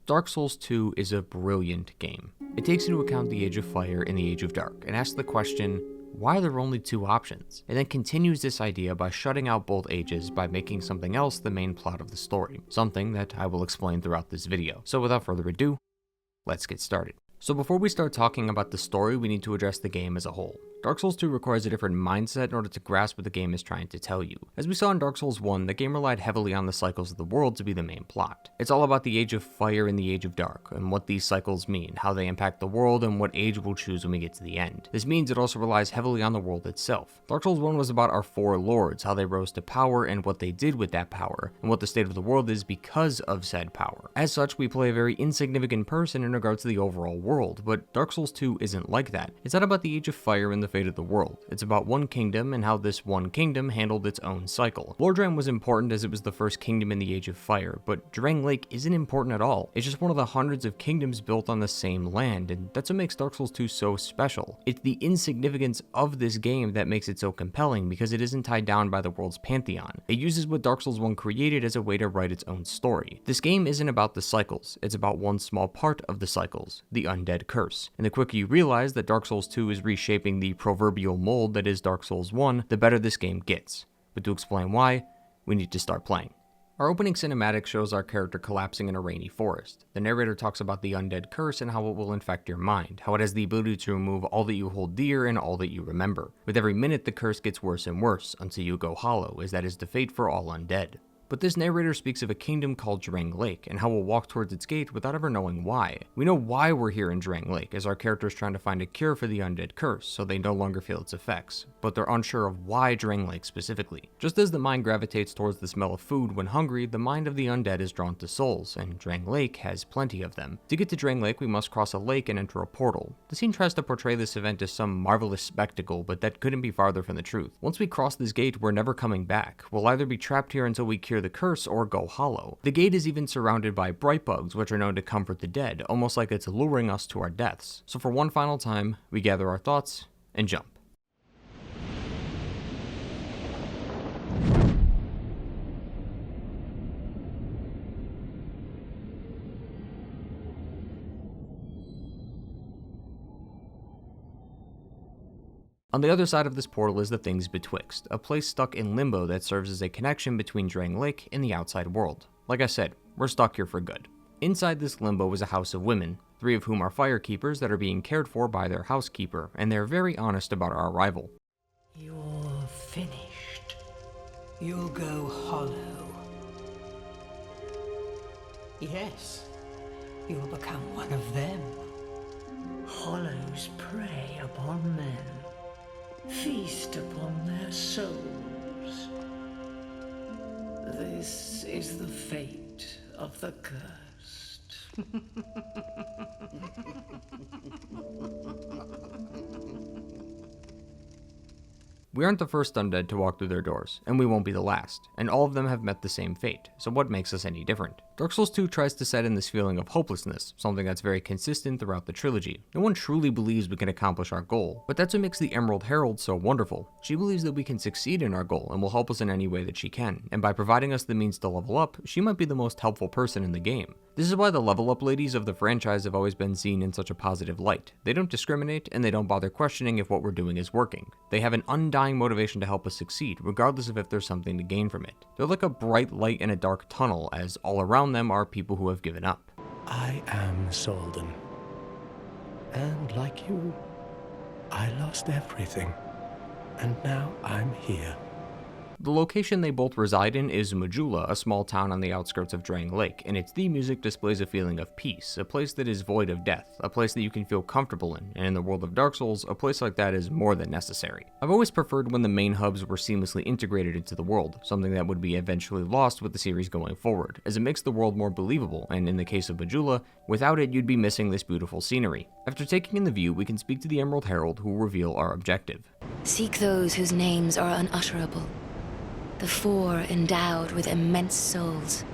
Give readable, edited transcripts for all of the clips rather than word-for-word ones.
Dark Souls 2 is a brilliant game. It takes into account the Age of Fire and the Age of Dark, and asks the question, why are there only two options? And then continues this idea by shutting out both ages by making something else the main plot of the story, something that I will explain throughout this video. So without further ado, let's get started. So before we start talking about the story, we need to address the game as a whole. Dark Souls 2 requires a different mindset in order to grasp what the game is trying to tell you. As we saw in Dark Souls 1, the game relied heavily on the cycles of the world to be the main plot. It's all about the Age of Fire and the Age of Dark, and what these cycles mean, how they impact the world, and what age we'll choose when we get to the end. This means it also relies heavily on the world itself. Dark Souls 1 was about our four lords, how they rose to power and what they did with that power, and what the state of the world is because of said power. As such, we play a very insignificant person in regards to the overall world, but Dark Souls 2 isn't like that. It's not about the Age of Fire and the fate of the world. It's about one kingdom and how this one kingdom handled its own cycle. Lordran was important as it was the first kingdom in the Age of Fire, but Drangleic isn't important at all. It's just one of the hundreds of kingdoms built on the same land, and that's what makes Dark Souls 2 so special. It's the insignificance of this game that makes it so compelling because it isn't tied down by the world's pantheon. It uses what Dark Souls 1 created as a way to write its own story. This game isn't about the cycles, it's about one small part of the cycles, the undead curse. And the quicker you realize that Dark Souls 2 is reshaping the proverbial mold that is Dark Souls 1, the better this game gets. But to explain why, we need to start playing. Our opening cinematic shows our character collapsing in a rainy forest. The narrator talks about the undead curse and how it will infect your mind, how it has the ability to remove all that you hold dear and all that you remember. With every minute, the curse gets worse and worse until you go hollow, as that is the fate for all undead. But this narrator speaks of a kingdom called Drangleic and how we'll walk towards its gate without ever knowing why. We know why we're here in Drangleic, as our character is trying to find a cure for the undead curse so they no longer feel its effects, but they're unsure of why Drangleic specifically. Just as the mind gravitates towards the smell of food when hungry, the mind of the undead is drawn to souls, and Drangleic has plenty of them. To get to Drangleic, we must cross a lake and enter a portal. The scene tries to portray this event as some marvelous spectacle, but that couldn't be farther from the truth. Once we cross this gate, we're never coming back. We'll either be trapped here until we cure the curse or go hollow. The gate is even surrounded by bright bugs, which are known to comfort the dead, almost like it's luring us to our deaths. So for one final time, we gather our thoughts and jump. On the other side of this portal is the Things Betwixt, a place stuck in limbo that serves as a connection between Drangleic and the outside world. Like I said, we're stuck here for good. Inside this limbo is a house of women, 3 of whom are Firekeepers that are being cared for by their housekeeper, and they're very honest about our arrival. You're finished. You'll go hollow. Yes, you'll become one of them. Hollows prey upon men. Feast upon their souls. This is the fate of the cursed. We aren't the first undead to walk through their doors, and we won't be the last, and all of them have met the same fate, so what makes us any different? Dark Souls 2 tries to set in this feeling of hopelessness, something that's very consistent throughout the trilogy. No one truly believes we can accomplish our goal, but that's what makes the Emerald Herald so wonderful. She believes that we can succeed in our goal and will help us in any way that she can, and by providing us the means to level up, she might be the most helpful person in the game. This is why the level up ladies of the franchise have always been seen in such a positive light. They don't discriminate, and they don't bother questioning if what we're doing is working. They have an undying motivation to help us succeed, regardless of if there's something to gain from it. They're like a bright light in a dark tunnel, as all around them are people who have given up. I am Soldan. And like you, I lost everything. And now I'm here. The location they both reside in is Majula, a small town on the outskirts of Drangleic, and its theme music displays a feeling of peace, a place that is void of death, a place that you can feel comfortable in, and in the world of Dark Souls, a place like that is more than necessary. I've always preferred when the main hubs were seamlessly integrated into the world, something that would be eventually lost with the series going forward, as it makes the world more believable, and in the case of Majula, without it you'd be missing this beautiful scenery. After taking in the view, we can speak to the Emerald Herald, who will reveal our objective. Seek those whose names are unutterable. The 4 endowed with immense souls.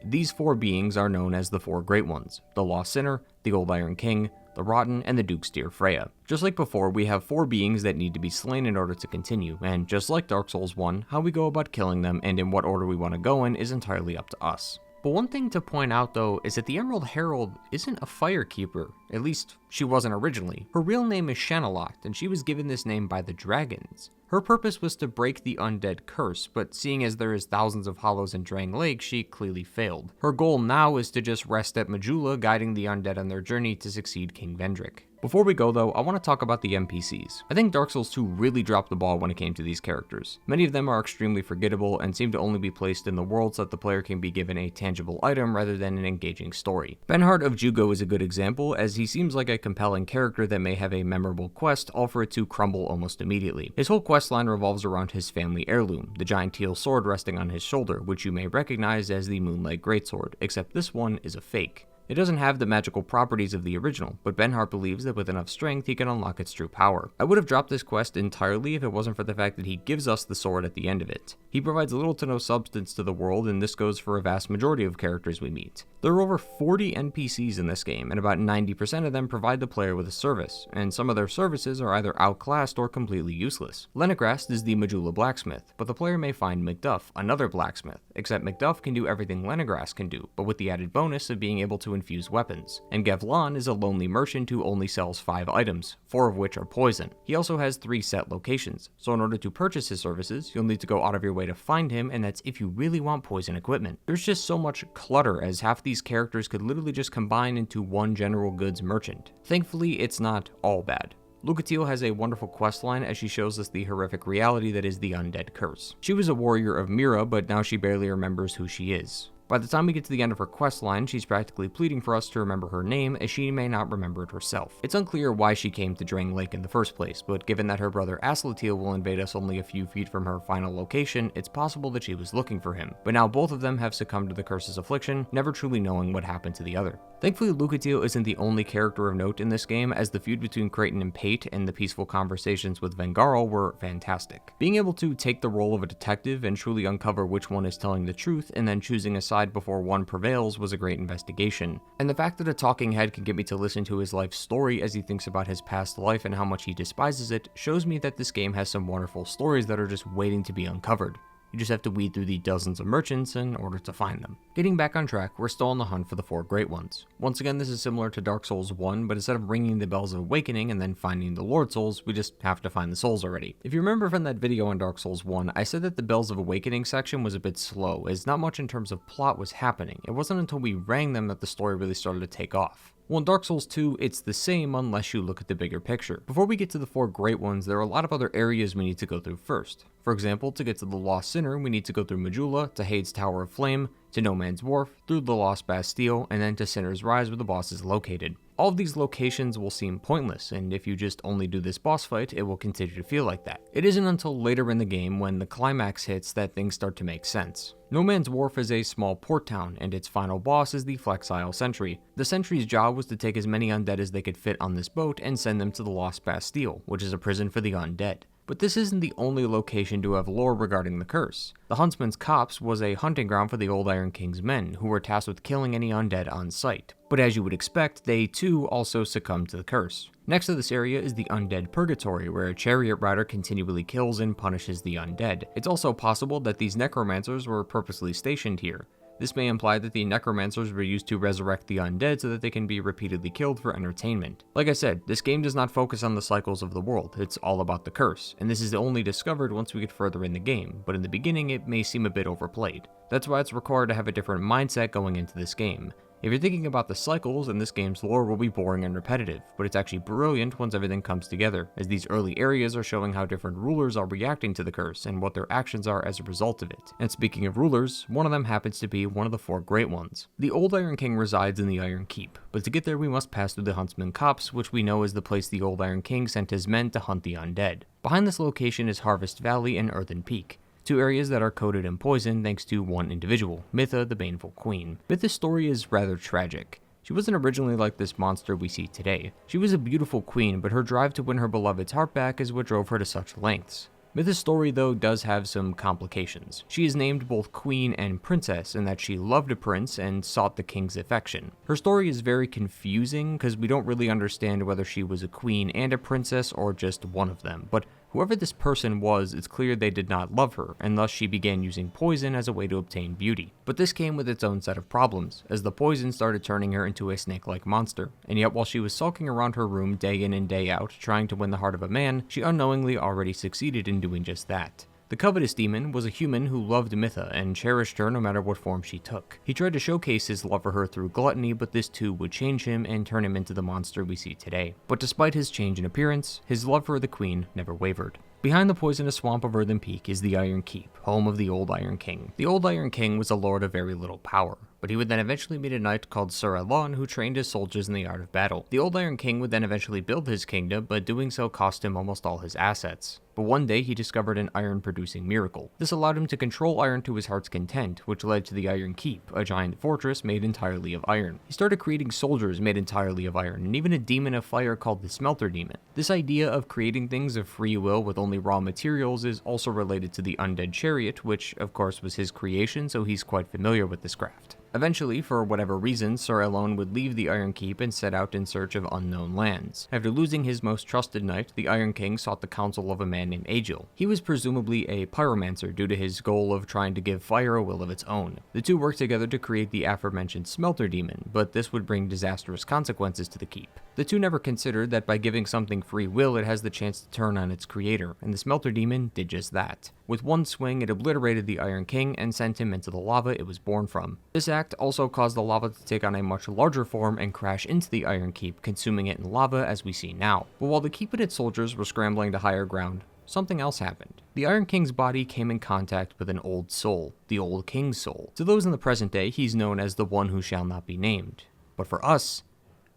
These 4 beings are known as the 4 Great Ones, the Lost Sinner, the Old Iron King, the Rotten, and the Duke's Dear Freja. Just like before, we have 4 beings that need to be slain in order to continue, and just like Dark Souls 1, how we go about killing them and in what order we want to go in is entirely up to us. But one thing to point out though is that the Emerald Herald isn't a Firekeeper, at least she wasn't originally. Her real name is Shanalot, and she was given this name by the dragons. Her purpose was to break the undead curse, but seeing as there is thousands of hollows in Drangleic, she clearly failed. Her goal now is to just rest at Majula, guiding the undead on their journey to succeed King Vendrick. Before we go though, I want to talk about the NPCs. I think Dark Souls 2 really dropped the ball when it came to these characters. Many of them are extremely forgettable and seem to only be placed in the world so that the player can be given a tangible item rather than an engaging story. Benhart of Jugo is a good example, as he seems like a compelling character that may have a memorable quest, all for it to crumble almost immediately. His whole questline revolves around his family heirloom, the giant teal sword resting on his shoulder, which you may recognize as the Moonlight Greatsword, except this one is a fake. It doesn't have the magical properties of the original, but Benhart believes that with enough strength he can unlock its true power. I would have dropped this quest entirely if it wasn't for the fact that he gives us the sword at the end of it. He provides little to no substance to the world, and this goes for a vast majority of characters we meet. There are over 40 NPCs in this game, and about 90% of them provide the player with a service, and some of their services are either outclassed or completely useless. Lenigrast is the Majula blacksmith, but the player may find Macduff, another blacksmith, except Macduff can do everything Lenigrast can do, but with the added bonus of being able to infuse weapons. And Gevlan is a lonely merchant who only sells 5 items, 4 of which are poison. He also has 3 set locations, so in order to purchase his services, you'll need to go out of your way to find him, and that's if you really want poison equipment. There's just so much clutter, as half these characters could literally just combine into one general goods merchant. Thankfully, it's not all bad. Lucatiel has a wonderful questline as she shows us the horrific reality that is the undead curse. She was a warrior of Mira, but now she barely remembers who she is. By the time we get to the end of her questline, she's practically pleading for us to remember her name, as she may not remember it herself. It's unclear why she came to Drangleic in the first place, but given that her brother Aslatiel will invade us only a few feet from her final location, it's possible that she was looking for him. But now both of them have succumbed to the curse's affliction, never truly knowing what happened to the other. Thankfully, Lucatiel isn't the only character of note in this game, as the feud between Creighton and Pate and the peaceful conversations with Vengarl were fantastic. Being able to take the role of a detective and truly uncover which one is telling the truth, and then choosing a side before one prevails, was a great investigation. And the fact that a talking head can get me to listen to his life story as he thinks about his past life and how much he despises it, shows me that this game has some wonderful stories that are just waiting to be uncovered. You just have to weed through the dozens of merchants in order to find them. Getting back on track, we're still on the hunt for the 4 Great Ones. Once again, this is similar to Dark Souls 1, but instead of ringing the bells of awakening and then finding the Lord Souls, we just have to find the souls already. If you remember from that video on Dark Souls 1, I said that the Bells of Awakening section was a bit slow, as not much in terms of plot was happening. It wasn't until we rang them that the story really started to take off. Well, in Dark Souls 2, it's the same unless you look at the bigger picture. Before we get to the 4 Great Ones, there are a lot of other areas we need to go through first. For example, to get to the Lost Sinner, we need to go through Majula, to Hade's Tower of Flame, to No Man's Wharf, through the Lost Bastille, and then to Sinner's Rise where the boss is located. All of these locations will seem pointless, and if you just only do this boss fight, it will continue to feel like that. It isn't until later in the game, when the climax hits, that things start to make sense. No Man's Wharf is a small port town, and its final boss is the Flexile Sentry. The Sentry's job was to take as many undead as they could fit on this boat and send them to the Lost Bastille, which is a prison for the undead. But this isn't the only location to have lore regarding the curse. The Huntsman's Copse was a hunting ground for the Old Iron King's men, who were tasked with killing any undead on sight. But as you would expect, they too also succumbed to the curse. Next to this area is the Undead Purgatory, where a chariot rider continually kills and punishes the undead. It's also possible that these necromancers were purposely stationed here. This may imply that the necromancers were used to resurrect the undead so that they can be repeatedly killed for entertainment. Like I said, this game does not focus on the cycles of the world, it's all about the curse, and this is only discovered once we get further in the game, but in the beginning it may seem a bit overplayed. That's why it's required to have a different mindset going into this game. If you're thinking about the cycles, then this game's lore will be boring and repetitive, but it's actually brilliant once everything comes together, as these early areas are showing how different rulers are reacting to the curse and what their actions are as a result of it. And speaking of rulers, one of them happens to be one of the 4 Great Ones. The Old Iron King resides in the Iron Keep, but to get there we must pass through the Huntsman Copse, which we know is the place the Old Iron King sent his men to hunt the undead. Behind this location is Harvest Valley and Earthen Peak, 2 areas that are coated in poison thanks to one individual, Mytha, the Baneful Queen. Mytha's story is rather tragic. She wasn't originally like this monster we see today. She was a beautiful queen, but her drive to win her beloved's heart back is what drove her to such lengths. Mytha's story, though, does have some complications. She is named both queen and princess in that she loved a prince and sought the king's affection. Her story is very confusing because we don't really understand whether she was a queen and a princess or just one of them, but Whoever this person was, it's clear they did not love her, and thus she began using poison as a way to obtain beauty. But this came with its own set of problems, as the poison started turning her into a snake-like monster, and yet while she was sulking around her room day in and day out, trying to win the heart of a man, she unknowingly already succeeded in doing just that. The Covetous Demon was a human who loved Mitha and cherished her no matter what form she took. He tried to showcase his love for her through gluttony, but this too would change him and turn him into the monster we see today. But despite his change in appearance, his love for the Queen never wavered. Behind the poisonous swamp of Earthen Peak is the Iron Keep, home of the Old Iron King. The Old Iron King was a lord of very little power, but he would then eventually meet a knight called Sir Alonne who trained his soldiers in the art of battle. The Old Iron King would then eventually build his kingdom, but doing so cost him almost all his assets. But one day he discovered an iron-producing miracle. This allowed him to control iron to his heart's content, which led to the Iron Keep, a giant fortress made entirely of iron. He started creating soldiers made entirely of iron, and even a demon of fire called the Smelter Demon. This idea of creating things of free will with only raw materials is also related to the Undead Chariot, which of course was his creation, so he's quite familiar with this craft. Eventually, for whatever reason, Sir Alonne would leave the Iron Keep and set out in search of unknown lands. After losing his most trusted knight, the Iron King sought the counsel of a man named Agil. He was presumably a pyromancer due to his goal of trying to give fire a will of its own. The two worked together to create the aforementioned Smelter Demon, but this would bring disastrous consequences to the keep. The two never considered that by giving something free will, it has the chance to turn on its creator, and the Smelter Demon did just that. With one swing, it obliterated the Iron King and sent him into the lava it was born from. This act also caused the lava to take on a much larger form and crash into the Iron Keep, consuming it in lava as we see now. But while the keep and its soldiers were scrambling to higher ground, something else happened. The Iron King's body came in contact with an old soul, the Old King's soul. To those in the present day, he's known as the One Who Shall Not Be Named. But for us,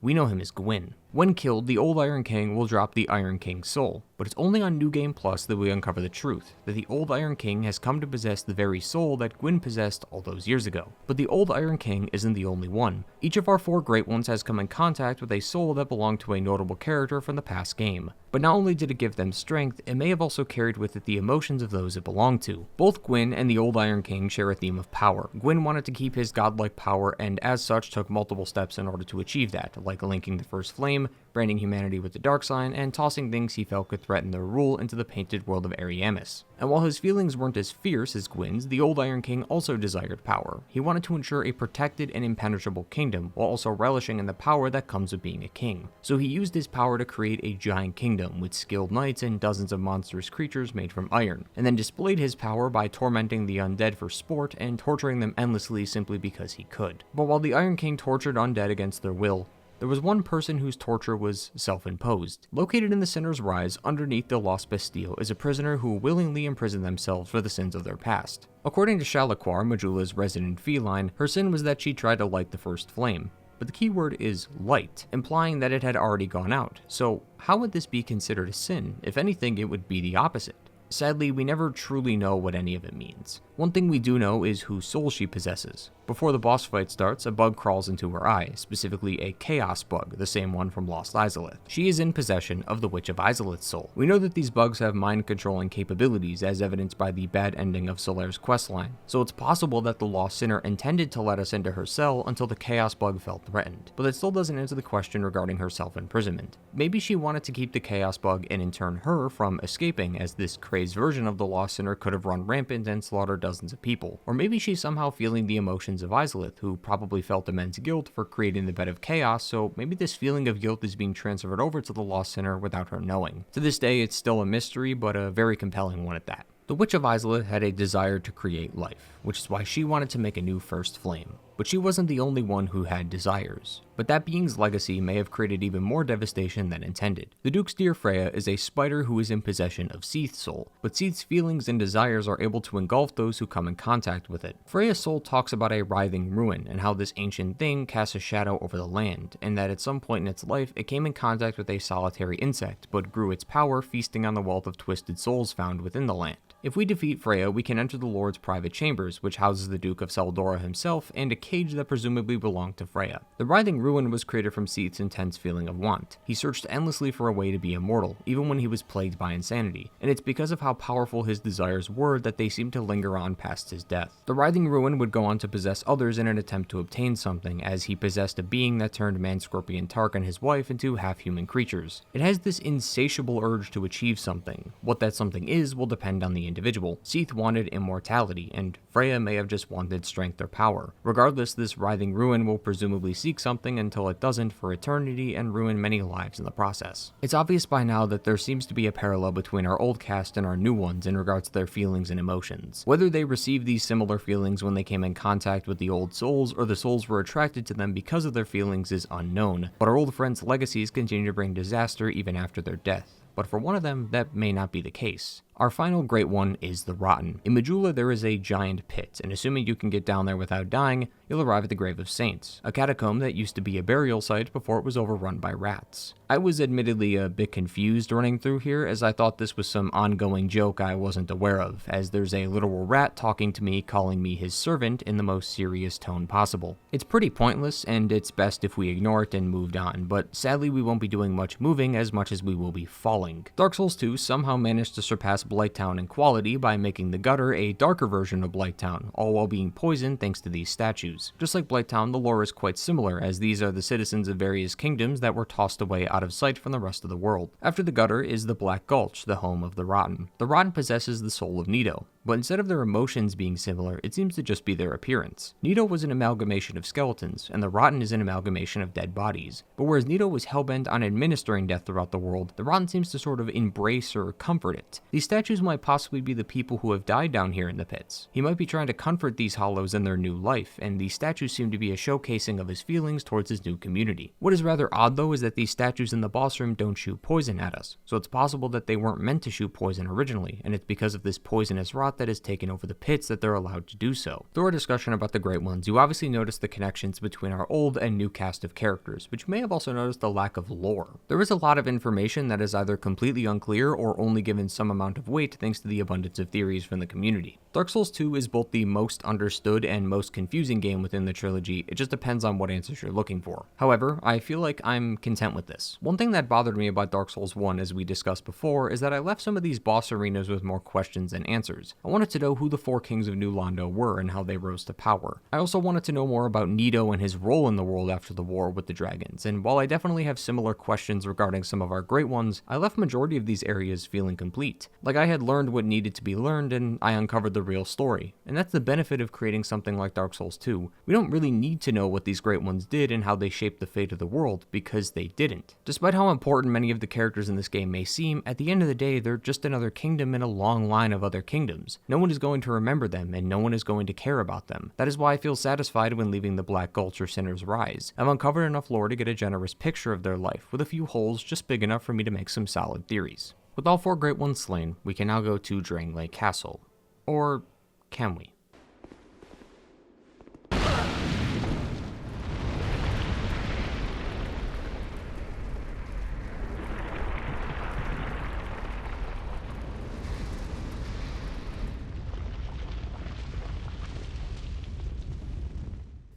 we know him as Gwyn. When killed, the Old Iron King will drop the Iron King's soul, but it's only on New Game Plus that we uncover the truth, that the Old Iron King has come to possess the very soul that Gwyn possessed all those years ago. But the Old Iron King isn't the only one. Each of our 4 Great Ones has come in contact with a soul that belonged to a notable character from the past game. But not only did it give them strength, it may have also carried with it the emotions of those it belonged to. Both Gwyn and the Old Iron King share a theme of power. Gwyn wanted to keep his godlike power and as such took multiple steps in order to achieve that, like linking the First Flame, branding humanity with the dark sign, and tossing things he felt could threaten their rule into the painted world of Ariamis. And while his feelings weren't as fierce as Gwyn's, the Old Iron King also desired power. He wanted to ensure a protected and impenetrable kingdom, while also relishing in the power that comes with being a king. So he used his power to create a giant kingdom with skilled knights and dozens of monstrous creatures made from iron, and then displayed his power by tormenting the undead for sport and torturing them endlessly simply because he could. But while the Iron King tortured undead against their will, there was one person whose torture was self-imposed. Located in the Sinner's Rise, underneath the Lost Bastille, is a prisoner who willingly imprisoned themselves for the sins of their past. According to Shalaquar, Majula's resident feline, her sin was that she tried to light the first flame. But the key word is light, implying that it had already gone out. So how would this be considered a sin? If anything, it would be the opposite. Sadly, we never truly know what any of it means. One thing we do know is whose soul she possesses. Before the boss fight starts, a bug crawls into her eye, specifically a chaos bug, the same one from Lost Izalith. She is in possession of the Witch of Izalith's soul. We know that these bugs have mind-controlling capabilities, as evidenced by the bad ending of Solaire's questline, so it's possible that the Lost Sinner intended to let us into her cell until the chaos bug felt threatened. But that still doesn't answer the question regarding her self-imprisonment. Maybe she wanted to keep the chaos bug and in turn her from escaping, as this crazed version of the Lost Sinner could have run rampant and slaughtered dozens of people. Or maybe she's somehow feeling the emotions of Izalith, who probably felt immense guilt for creating the bed of chaos, so maybe this feeling of guilt is being transferred over to the Lost Sinner without her knowing. To this day, it's still a mystery, but a very compelling one at that. The Witch of Izalith had a desire to create life, which is why she wanted to make a new First Flame. But she wasn't the only one who had desires. But that being's legacy may have created even more devastation than intended. The Duke's dear Freja is a spider who is in possession of Seath's soul, but Seath's feelings and desires are able to engulf those who come in contact with it. Freya's soul talks about a writhing ruin, and how this ancient thing casts a shadow over the land, and that at some point in its life it came in contact with a solitary insect, but grew its power feasting on the wealth of twisted souls found within the land. If we defeat Freja, we can enter the Lord's private chambers, Firekeepers, which houses the Duke of Seldora himself, and a cage that presumably belonged to Freja. The writhing ruin was created from Seath's intense feeling of want. He searched endlessly for a way to be immortal, even when he was plagued by insanity, and it's because of how powerful his desires were that they seemed to linger on past his death. The writhing ruin would go on to possess others in an attempt to obtain something, as he possessed a being that turned Man-Scorpion Tark and his wife into half-human creatures. It has this insatiable urge to achieve something. What that something is will depend on the individual. Seath wanted immortality, and Freja may have just wanted strength or power. Regardless, this writhing ruin will presumably seek something until it doesn't for eternity and ruin many lives in the process. It's obvious by now that there seems to be a parallel between our old cast and our new ones in regards to their feelings and emotions. Whether they received these similar feelings when they came in contact with the old souls, or the souls were attracted to them because of their feelings, is unknown, but our old friends' legacies continue to bring disaster even after their death. But for one of them, that may not be the case. Our final great one is the Rotten. In Majula, there is a giant pit, and assuming you can get down there without dying, you'll arrive at the Grave of Saints, a catacomb that used to be a burial site before it was overrun by rats. I was admittedly a bit confused running through here, as I thought this was some ongoing joke I wasn't aware of, as there's a literal rat talking to me, calling me his servant in the most serious tone possible. It's pretty pointless, and it's best if we ignore it and moved on, but sadly we won't be doing much moving as much as we will be falling. Dark Souls 2 somehow managed to surpass Blighttown in quality by making the gutter a darker version of Blighttown, all while being poisoned thanks to these statues. Just like Blighttown, the lore is quite similar, as these are the citizens of various kingdoms that were tossed away out of sight from the rest of the world. After the gutter is the Black Gulch, the home of the Rotten. The Rotten possesses the soul of Nito, but instead of their emotions being similar, it seems to just be their appearance. Nito was an amalgamation of skeletons, and the Rotten is an amalgamation of dead bodies. But whereas Nito was hellbent on administering death throughout the world, the Rotten seems to sort of embrace or comfort it. These statues might possibly be the people who have died down here in the pits. He might be trying to comfort these hollows in their new life, and these statues seem to be a showcasing of his feelings towards his new community. What is rather odd though is that these statues in the boss room don't shoot poison at us, so it's possible that they weren't meant to shoot poison originally, and it's because of this poisonous rot that has taken over the pits that they're allowed to do so. Through our discussion about the Great Ones, you obviously noticed the connections between our old and new cast of characters, but you may have also noticed the lack of lore. There is a lot of information that is either completely unclear or only given some amount of weight thanks to the abundance of theories from the community. Dark Souls 2 is both the most understood and most confusing game within the trilogy, it just depends on what answers you're looking for. However, I feel like I'm content with this. One thing that bothered me about Dark Souls 1, as we discussed before, is that I left some of these boss arenas with more questions than answers. I wanted to know who the four kings of New Londo were and how they rose to power. I also wanted to know more about Nito and his role in the world after the war with the dragons, and while I definitely have similar questions regarding some of our great ones, I left majority of these areas feeling complete. Like I had learned what needed to be learned and I uncovered the real story. And that's the benefit of creating something like Dark Souls 2. We don't really need to know what these great ones did and how they shaped the fate of the world, because they didn't. Despite how important many of the characters in this game may seem, at the end of the day they're just another kingdom in a long line of other kingdoms. No one is going to remember them and no one is going to care about them. That is why I feel satisfied when leaving the Black Gulch or Sinner's Rise. I've uncovered enough lore to get a generous picture of their life, with a few holes just big enough for me to make some solid theories. With all four great ones slain, we can now go to Drangleic Castle. Or can we?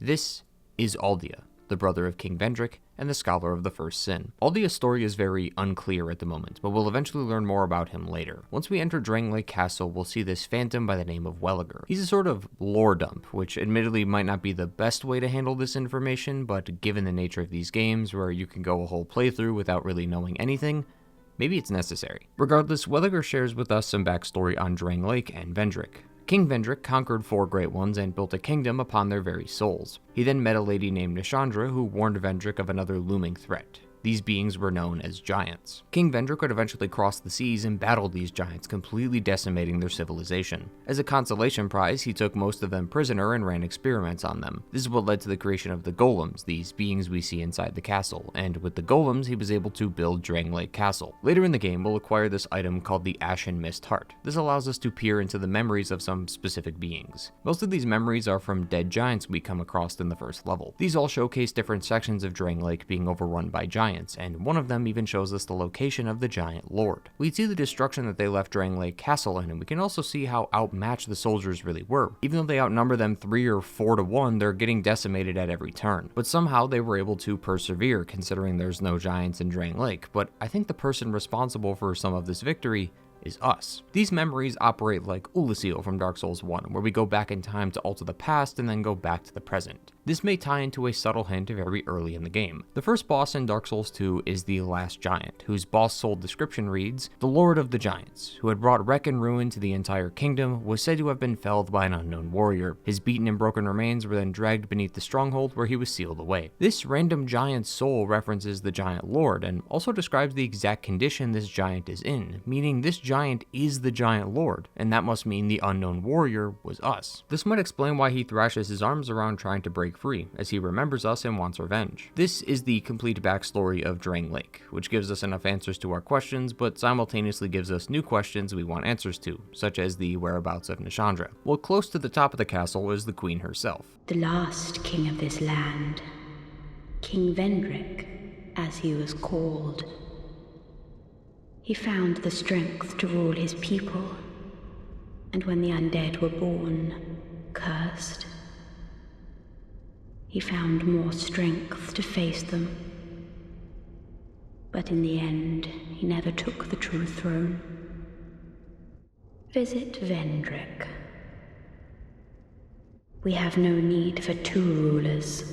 This is Aldea, the brother of King Vendrick and the scholar of the First Sin. Aldea's story is very unclear at the moment, but we'll eventually learn more about him later. Once we enter Drangleic Castle, we'll see this phantom by the name of Welliger. He's a sort of lore dump, which admittedly might not be the best way to handle this information, but given the nature of these games where you can go a whole playthrough without really knowing anything, maybe it's necessary. Regardless, Welliger shares with us some backstory on Drangleic and Vendrick. King Vendrick conquered four great ones and built a kingdom upon their very souls. He then met a lady named Nashandra who warned Vendrick of another looming threat. These beings were known as giants. King Vendrick would eventually cross the seas and battle these giants, completely decimating their civilization. As a consolation prize, he took most of them prisoner and ran experiments on them. This is what led to the creation of the golems, these beings we see inside the castle, and with the golems he was able to build Drangleic Castle. Later in the game, we'll acquire this item called the Ashen Mist Heart. This allows us to peer into the memories of some specific beings. Most of these memories are from dead giants we come across in the first level. These all showcase different sections of Drangleic being overrun by giants, giants, and one of them even shows us the location of the giant lord. We see the destruction that they left Drangleic Castle in, and we can also see how outmatched the soldiers really were. Even though they outnumber them 3 or 4 to 1, they're getting decimated at every turn. But somehow they were able to persevere, considering there's no giants in Drangleic. But I think the person responsible for some of this victory is us. These memories operate like Ulasil from Dark Souls 1, where we go back in time to alter the past and then go back to the present. This may tie into a subtle hint very early in the game. The first boss in Dark Souls 2 is the Last Giant, whose boss soul description reads, "The Lord of the Giants, who had brought wreck and ruin to the entire kingdom, was said to have been felled by an unknown warrior. His beaten and broken remains were then dragged beneath the stronghold where he was sealed away." This random giant's soul references the Giant Lord and also describes the exact condition this giant is in, meaning this giant is the Giant Lord, and that must mean the unknown warrior was us. This might explain why he thrashes his arms around trying to break free, as he remembers us and wants revenge. This is the complete backstory of Drangleic, which gives us enough answers to our questions, but simultaneously gives us new questions we want answers to, such as the whereabouts of Nashandra. Well, close to the top of the castle is the queen herself. The last king of this land, King Vendrick, as he was called. He found the strength to rule his people, and when the undead were born, cursed, he found more strength to face them. But in the end, he never took the true throne. Visit Vendrick. We have no need for 2 rulers.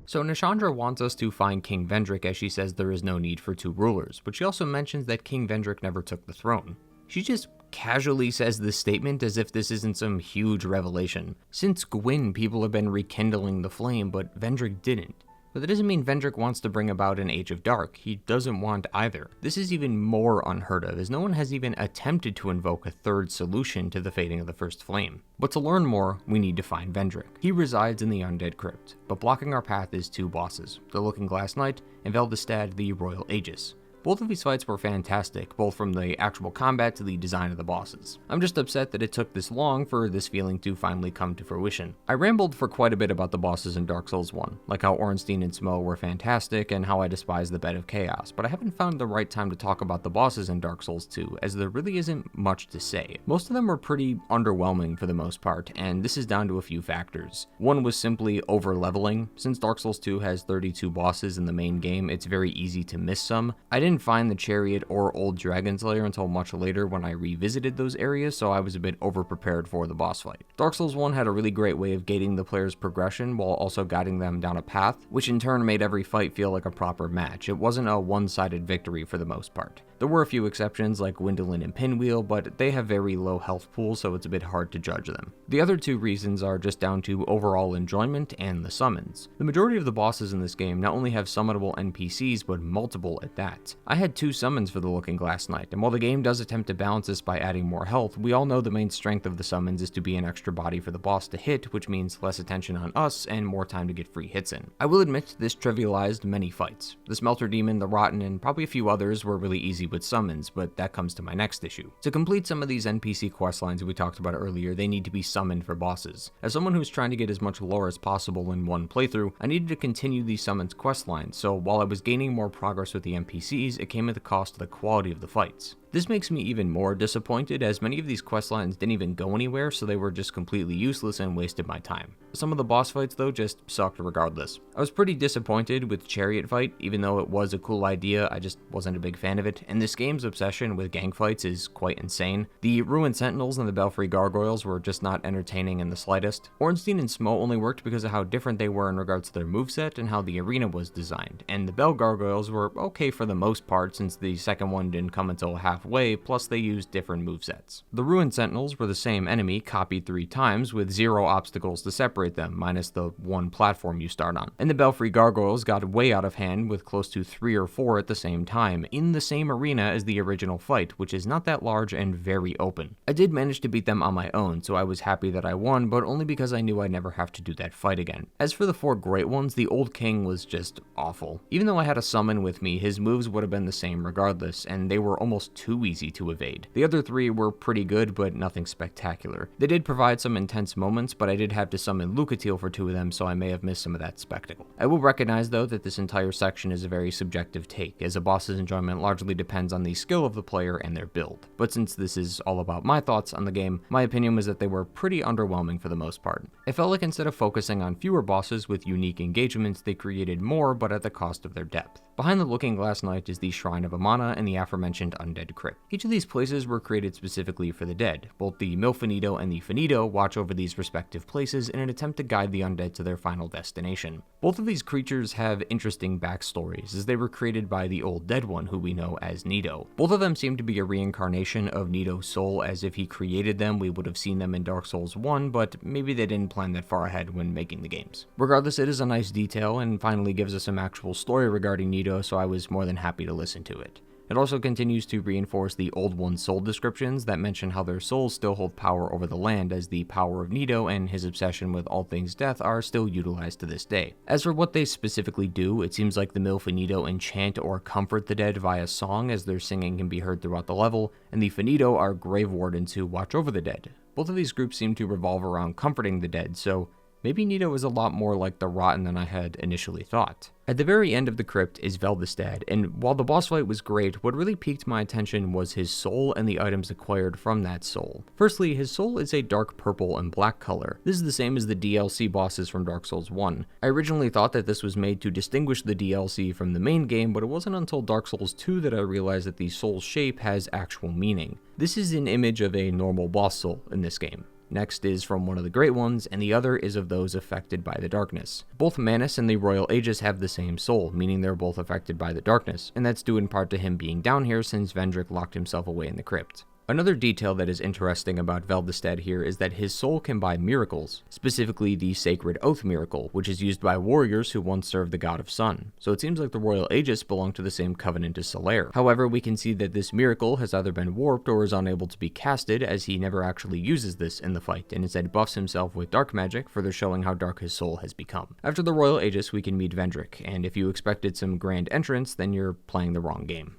So Nashandra wants us to find King Vendrick, as she says there is no need for 2 rulers, but she also mentions that King Vendrick never took the throne. She just casually says this statement as if this isn't some huge revelation. Since Gwyn, people have been rekindling the flame, but Vendrick didn't. But that doesn't mean Vendrick wants to bring about an Age of Dark. He doesn't want either. This is even more unheard of, as no one has even attempted to invoke a 3rd solution to the fading of the first flame. But to learn more, we need to find Vendrick. He resides in the Undead Crypt, but blocking our path is 2 bosses, the Looking Glass Knight and Veldestad the Royal Aegis. Both of these fights were fantastic, both from the actual combat to the design of the bosses. I'm just upset that it took this long for this feeling to finally come to fruition. I rambled for quite a bit about the bosses in Dark Souls 1, like how Ornstein and Smo were fantastic and how I despise the Bed of Chaos, but I haven't found the right time to talk about the bosses in Dark Souls 2, as there really isn't much to say. Most of them were pretty underwhelming for the most part, and this is down to a few factors. One was simply over-leveling. Since Dark Souls 2 has 32 bosses in the main game, it's very easy to miss some. I didn't find the Chariot or Old Dragon's Lair until much later when I revisited those areas, so I was a bit over-prepared for the boss fight. Dark Souls 1 had a really great way of gating the player's progression while also guiding them down a path, which in turn made every fight feel like a proper match. It wasn't a one-sided victory for the most part. There were a few exceptions like Gwendolyn and Pinwheel, but they have very low health pools, so it's a bit hard to judge them. The other 2 reasons are just down to overall enjoyment and the summons. The majority of the bosses in this game not only have summonable NPCs, but multiple at that. I had 2 summons for the Looking Glass Knight, and while the game does attempt to balance this by adding more health, we all know the main strength of the summons is to be an extra body for the boss to hit, which means less attention on us and more time to get free hits in. I will admit this trivialized many fights. The Smelter Demon, the Rotten, and probably a few others were really easy with summons, but that comes to my next issue. To complete some of these NPC questlines we talked about earlier, they need to be summoned for bosses. As someone who's trying to get as much lore as possible in one playthrough, I needed to continue these summons questlines, so while I was gaining more progress with the NPCs, it came at the cost of the quality of the fights. This makes me even more disappointed, as many of these questlines didn't even go anywhere, so they were just completely useless and wasted my time. Some of the boss fights though just sucked regardless. I was pretty disappointed with Chariot Fight, even though it was a cool idea, I just wasn't a big fan of it, and this game's obsession with gang fights is quite insane. The Ruined Sentinels and the Belfry Gargoyles were just not entertaining in the slightest. Ornstein and Smo only worked because of how different they were in regards to their moveset and how the arena was designed, and the Bell Gargoyles were okay for the most part since the second one didn't come until halfway, plus they used different movesets. The Ruined Sentinels were the same enemy copied 3 times with 0 obstacles to separate them, minus the 1 platform you start on. And the Belfry Gargoyles got way out of hand with close to 3 or 4 at the same time, in the same arena as the original fight, which is not that large and very open. I did manage to beat them on my own, so I was happy that I won, but only because I knew I'd never have to do that fight again. As for the 4 great ones, the Old King was just awful. Even though I had a summon with me, his moves would have been the same regardless, and they were almost too too easy to evade. The other 3 were pretty good, but nothing spectacular. They did provide some intense moments, but I did have to summon Lucatiel for 2 of them, so I may have missed some of that spectacle. I will recognize though that this entire section is a very subjective take, as a boss's enjoyment largely depends on the skill of the player and their build. But since this is all about my thoughts on the game, my opinion was that they were pretty underwhelming for the most part. It felt like instead of focusing on fewer bosses with unique engagements, they created more but at the cost of their depth. Behind the Looking Glass Knight is the Shrine of Amana and the aforementioned Undead Crypt. Each of these places were created specifically for the dead. Both the Milfinito and the Finito watch over these respective places in an attempt to guide the undead to their final destination. Both of these creatures have interesting backstories, as they were created by the Old Dead One, who we know as Nito. Both of them seem to be a reincarnation of Nito's soul, as if he created them, we would have seen them in Dark Souls 1, but maybe they didn't plan that far ahead when making the games. Regardless, it is a nice detail, and finally gives us some actual story regarding Nito, so I was more than happy to listen to it. It also continues to reinforce the Old One's soul descriptions that mention how their souls still hold power over the land, as the power of Nito and his obsession with all things death are still utilized to this day. As for what they specifically do, it seems like the Milfinito enchant or comfort the dead via song, as their singing can be heard throughout the level, and the Finito are grave wardens who watch over the dead. Both of these groups seem to revolve around comforting the dead, so maybe Nito is a lot more like the Rotten than I had initially thought. At the very end of the crypt is Veldestad, and while the boss fight was great, what really piqued my attention was his soul and the items acquired from that soul. Firstly, his soul is a dark purple and black color. This is the same as the DLC bosses from Dark Souls 1. I originally thought that this was made to distinguish the DLC from the main game, but it wasn't until Dark Souls 2 that I realized that the soul's shape has actual meaning. This is an image of a normal boss soul in this game. Next is from one of the Great Ones, and the other is of those affected by the darkness. Both Manus and the Royal Aegis have the same soul, meaning they're both affected by the darkness, and that's due in part to him being down here since Vendrick locked himself away in the crypt. Another detail that is interesting about Veldestad here is that his soul can buy miracles, specifically the Sacred Oath miracle, which is used by warriors who once served the god of sun. So it seems like the Royal Aegis belong to the same covenant as Solaire. However, we can see that this miracle has either been warped or is unable to be casted, as he never actually uses this in the fight, and instead buffs himself with dark magic, further showing how dark his soul has become. After the Royal Aegis, we can meet Vendrick, and if you expected some grand entrance, then you're playing the wrong game.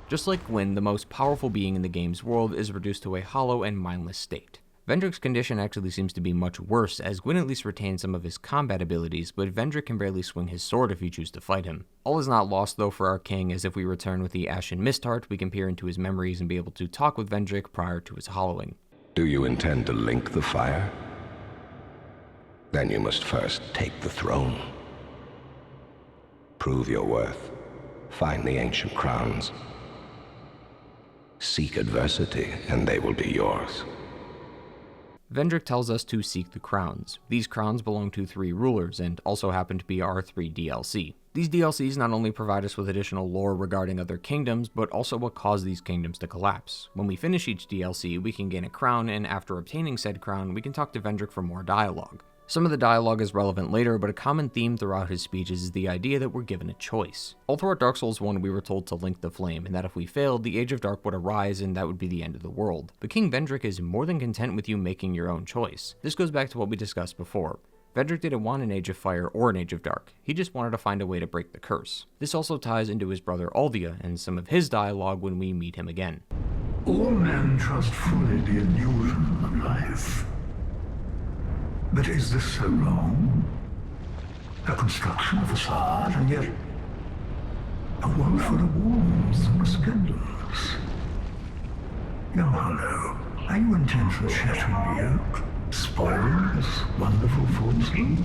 Just like Gwyn, the most powerful being in the game's world is reduced to a hollow and mindless state. Vendrick's condition actually seems to be much worse, as Gwyn at least retains some of his combat abilities, but Vendrick can barely swing his sword if you choose to fight him. All is not lost though for our king, as if we return with the Ashen Mistheart, we can peer into his memories and be able to talk with Vendrick prior to his hollowing. Do you intend to link the fire? Then you must first take the throne. Prove your worth. Find the ancient crowns. Seek adversity, and they will be yours. Vendrick tells us to seek the crowns. These crowns belong to 3 rulers, and also happen to be our 3 DLC. These DLCs not only provide us with additional lore regarding other kingdoms, but also what caused these kingdoms to collapse. When we finish each DLC, we can gain a crown, and after obtaining said crown, we can talk to Vendrick for more dialogue. Some of the dialogue is relevant later, but a common theme throughout his speeches is the idea that we're given a choice. All throughout Dark Souls 1, we were told to link the flame, and that if we failed, the Age of Dark would arise and that would be the end of the world. But King Vendrick is more than content with you making your own choice. This goes back to what we discussed before. Vendrick didn't want an Age of Fire or an Age of Dark, he just wanted to find a way to break the curse. This also ties into his brother Aldia and some of his dialogue when we meet him again. All men trust fully the illusion of life. But is this so wrong? A construction, a facade, and yet a world full of warmth and resplendence. Young Hollow, are you intent on shattering the yoke, spoiling this wonderful false loop?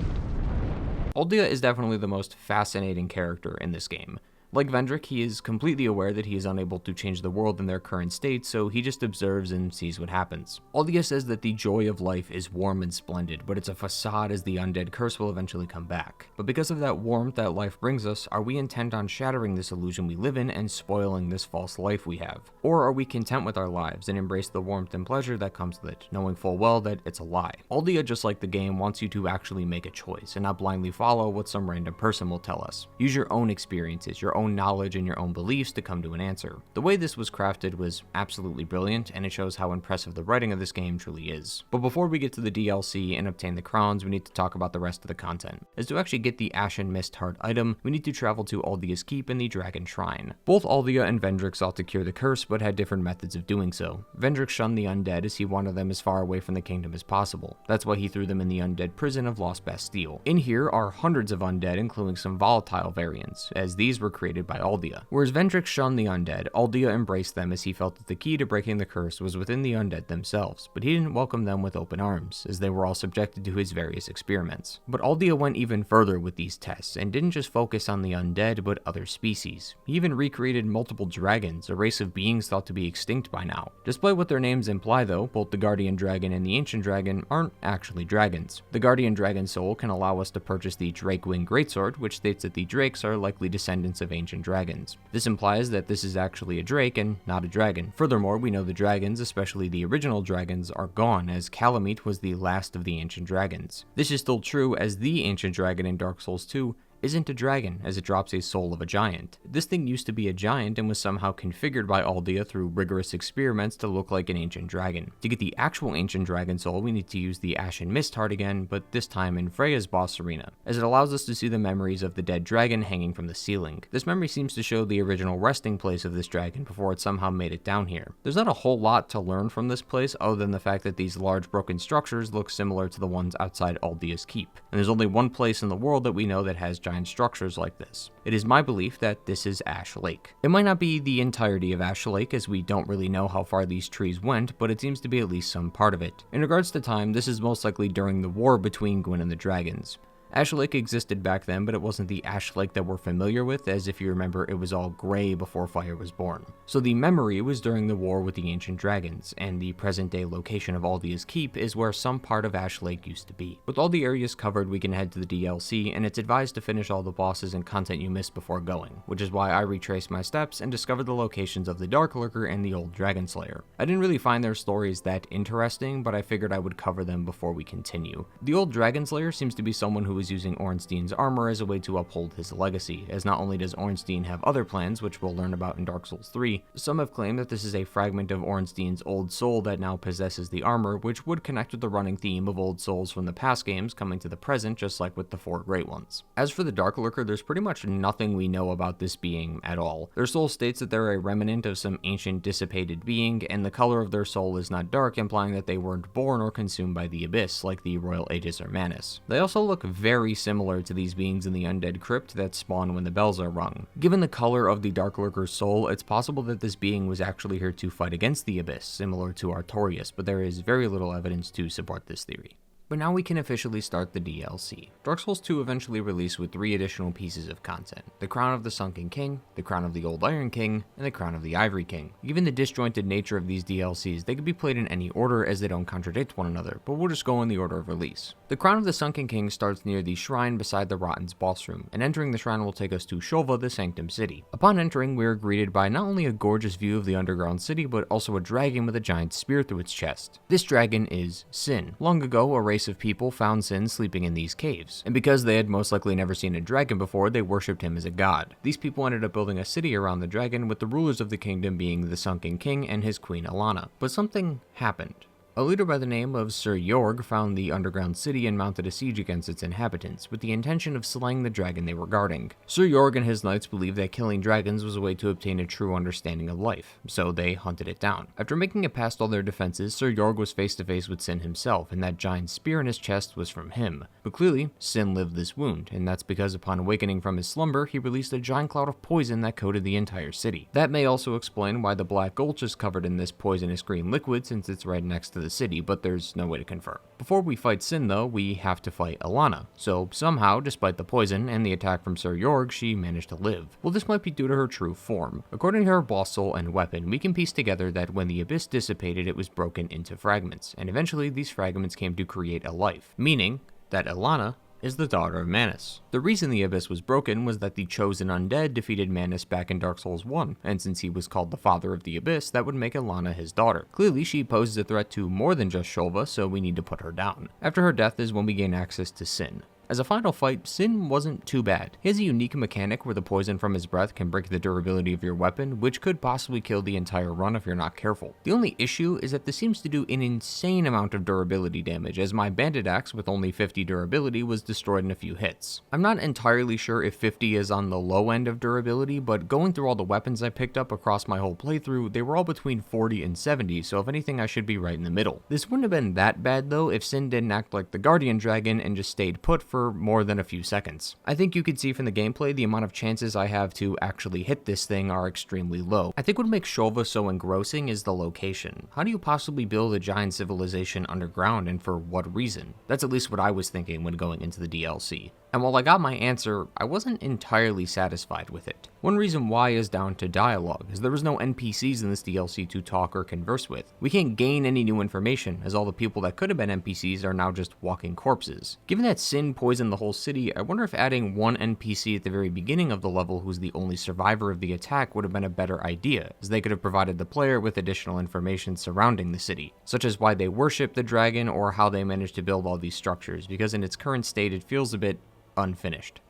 Aldia is definitely the most fascinating character in this game. Like Vendrick, he is completely aware that he is unable to change the world in their current state, so he just observes and sees what happens. Aldia says that the joy of life is warm and splendid, but it's a facade, as the undead curse will eventually come back. But because of that warmth that life brings us, are we intent on shattering this illusion we live in and spoiling this false life we have? Or are we content with our lives and embrace the warmth and pleasure that comes with it, knowing full well that it's a lie? Aldia, just like the game, wants you to actually make a choice and not blindly follow what some random person will tell us. Use your own experiences, your own own knowledge and your own beliefs to come to an answer. The way this was crafted was absolutely brilliant, and it shows how impressive the writing of this game truly is. But before we get to the DLC and obtain the crowns, we need to talk about the rest of the content. As to actually get the Ashen Mist Heart item, we need to travel to Aldea's Keep and the Dragon Shrine. Both Aldea and Vendrick sought to cure the curse, but had different methods of doing so. Vendrick shunned the undead as he wanted them as far away from the kingdom as possible. That's why he threw them in the undead prison of Lost Bastille. In here are hundreds of undead, including some volatile variants, as these were created by Aldea. Whereas Vendrick shunned the undead, Aldea embraced them as he felt that the key to breaking the curse was within the undead themselves, but he didn't welcome them with open arms, as they were all subjected to his various experiments. But Aldea went even further with these tests, and didn't just focus on the undead, but other species. He even recreated multiple dragons, a race of beings thought to be extinct by now. Despite what their names imply though, both the Guardian Dragon and the Ancient Dragon aren't actually dragons. The Guardian Dragon soul can allow us to purchase the Drake-Wing Greatsword, which states that the Drakes are likely descendants of ancient dragons. This implies that this is actually a Drake and not a dragon. Furthermore, we know the dragons, especially the original dragons, are gone, as Calamite was the last of the ancient dragons. This is still true, as the Ancient Dragon in Dark Souls 2 isn't a dragon, as it drops a soul of a giant. This thing used to be a giant and was somehow configured by Aldea through rigorous experiments to look like an ancient dragon. To get the actual ancient dragon soul, we need to use the Ashen Mist Heart again, but this time in Freja's boss arena, as it allows us to see the memories of the dead dragon hanging from the ceiling. This memory seems to show the original resting place of this dragon before it somehow made it down here. There's not a whole lot to learn from this place other than the fact that these large broken structures look similar to the ones outside Aldea's Keep, and there's only one place in the world that we know that has giant structures like this. It is my belief that this is Ash Lake. It might not be the entirety of Ash Lake, as we don't really know how far these trees went, but it seems to be at least some part of it. In regards to time, this is most likely during the war between Gwyn and the dragons. Ash Lake existed back then, but it wasn't the Ash Lake that we're familiar with, as if you remember, it was all gray before fire was born. So the memory was during the war with the ancient dragons, and the present-day location of Aldea's Keep is where some part of Ash Lake used to be. With all the areas covered, we can head to the DLC, and it's advised to finish all the bosses and content you missed before going, which is why I retraced my steps and discovered the locations of the Dark Lurker and the Old Dragon Slayer. I didn't really find their stories that interesting, but I figured I would cover them before we continue. The Old Dragon Slayer seems to be someone who was using Ornstein's armor as a way to uphold his legacy, as not only does Ornstein have other plans, which we'll learn about in Dark Souls 3, some have claimed that this is a fragment of Ornstein's old soul that now possesses the armor, which would connect with the running theme of old souls from the past games coming to the present, just like with the 4 Great Ones. As for the Dark Lurker, there's pretty much nothing we know about this being at all. Their soul states that they're a remnant of some ancient dissipated being, and the color of their soul is not dark, implying that they weren't born or consumed by the Abyss, like the Royal Aegis or Manus. They also look very similar to these beings in the Undead Crypt that spawn when the bells are rung. Given the color of the Dark Lurker's soul, it's possible that this being was actually here to fight against the Abyss, similar to Artorias, but there is very little evidence to support this theory. But now we can officially start the DLC. Dark Souls 2 eventually released with 3 additional pieces of content: the Crown of the Sunken King, the Crown of the Old Iron King, and the Crown of the Ivory King. Given the disjointed nature of these DLCs, they could be played in any order as they don't contradict one another, but we'll just go in the order of release. The Crown of the Sunken King starts near the shrine beside the Rotten's boss room, and entering the shrine will take us to Shova, the Sanctum City. Upon entering, we are greeted by not only a gorgeous view of the underground city, but also a dragon with a giant spear through its chest. This dragon is Sinh. Long ago, a race of people found Sinh sleeping in these caves, and because they had most likely never seen a dragon before, they worshipped him as a god. These people ended up building a city around the dragon, with the rulers of the kingdom being the Sunken King and his queen Alana. But something happened. A leader by the name of Sir Jorg found the underground city and mounted a siege against its inhabitants, with the intention of slaying the dragon they were guarding. Sir Jorg and his knights believed that killing dragons was a way to obtain a true understanding of life, so they hunted it down. After making it past all their defenses, Sir Jorg was face to face with Sinh himself, and that giant spear in his chest was from him. But clearly, Sinh lived this wound, and that's because upon awakening from his slumber, he released a giant cloud of poison that coated the entire city. That may also explain why the Black Gulch is covered in this poisonous green liquid, since it's right next to the city, but there's no way to confirm. Before we fight Sinh though, we have to fight Alana, so somehow, despite the poison and the attack from Sir Jorg, she managed to live. Well, this might be due to her true form. According to her boss soul and weapon, we can piece together that when the Abyss dissipated, it was broken into fragments, and eventually these fragments came to create a life, meaning that Alana is the daughter of Manus. The reason the Abyss was broken was that the chosen undead defeated Manus back in Dark Souls 1, and since he was called the father of the Abyss, that would make Alana his daughter. Clearly, she poses a threat to more than just Shova, so we need to put her down. After her death is when we gain access to Sinh. As a final fight, Sinh wasn't too bad. He has a unique mechanic where the poison from his breath can break the durability of your weapon, which could possibly kill the entire run if you're not careful. The only issue is that this seems to do an insane amount of durability damage, as my bandit axe with only 50 durability was destroyed in a few hits. I'm not entirely sure if 50 is on the low end of durability, but going through all the weapons I picked up across my whole playthrough, they were all between 40 and 70, so if anything I should be right in the middle. This wouldn't have been that bad though if Sinh didn't act like the guardian dragon and just stayed put for more than a few seconds. I think you could see from the gameplay the amount of chances I have to actually hit this thing are extremely low. I think what makes Shulva so engrossing is the location. How do you possibly build a giant civilization underground, and for what reason? That's at least what I was thinking when going into the DLC. And while I got my answer, I wasn't entirely satisfied with it. One reason why is down to dialogue, as there was no NPCs in this DLC to talk or converse with. We can't gain any new information, as all the people that could have been NPCs are now just walking corpses. Given that Sinh poisoned the whole city, I wonder if adding one NPC at the very beginning of the level who's the only survivor of the attack would have been a better idea, as they could have provided the player with additional information surrounding the city, such as why they worship the dragon or how they managed to build all these structures, because in its current state it feels a bit unfinished.